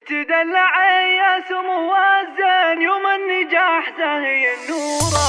تدلعي يا سمو الزين يوم النجاح زاهي النورة.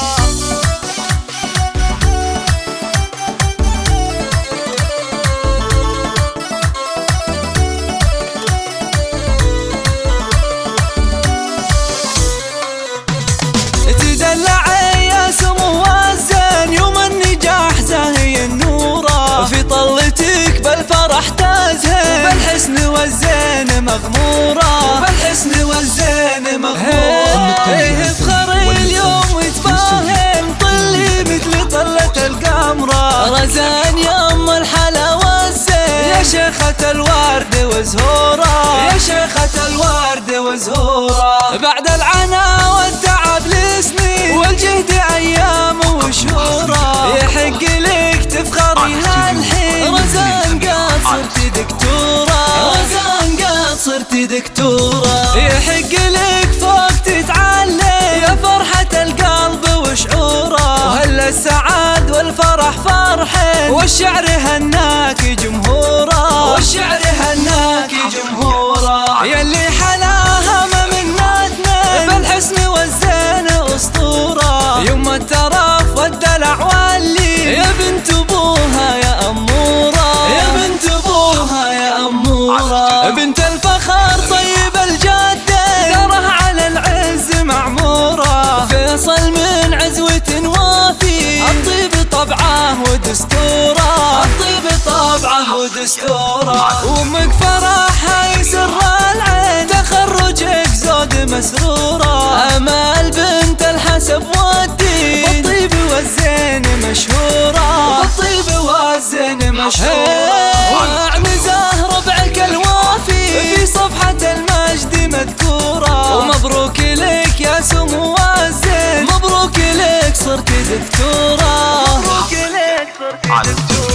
تدلعي يا سمو الزين يوم النجاح زاهي النورة، في طلتك بالفرح تزهي وبالحسن والزين مغمورة، بالحسن والزين مغمورة. افخر اليوم وتفاهم طلي مثل طلة القمرة، رزان يم الحلا والزين يا شيخة الورد وزهورة، يا شيخة الورد وزهورة. بعد العنا والتعب لسنين والجهد ايام وشهورة، يحق لك تفخري هالحين رزان قد صرت دكتورة، رزان قد صرت دكتورة. يحق لك فوق تتعلم يا فرحة القلب وشعوره، وهلا السعاد والفرح فرحين والشعر هناك جمهوره، والشعر هناك جمهوره. يلي حلاها ما مناتنا بالحسن والزين اسطوره، يوم الترف والدلع واللي يا بنت ابوها يا اموره، يا بنت ابوها يا اموره. بنت الفخر طيب الجده داره على العز معموره، فيصل من عزوة وافي الطيب طبعه ودستوره، الطيب طبعه ودستوره. وامك فرحها يسر العين تخرجك زود مسروره، امال بنت الحسب والدين بالطيب والزين مشهوره، بالطيب والزين مشهوره. عنزه ربعك الوافي في صفحة المجد مذكوره، ومبروك لك يا سمو الزين، مبروك لك صرت دكتوره، مبروك لك صرت دكتورة.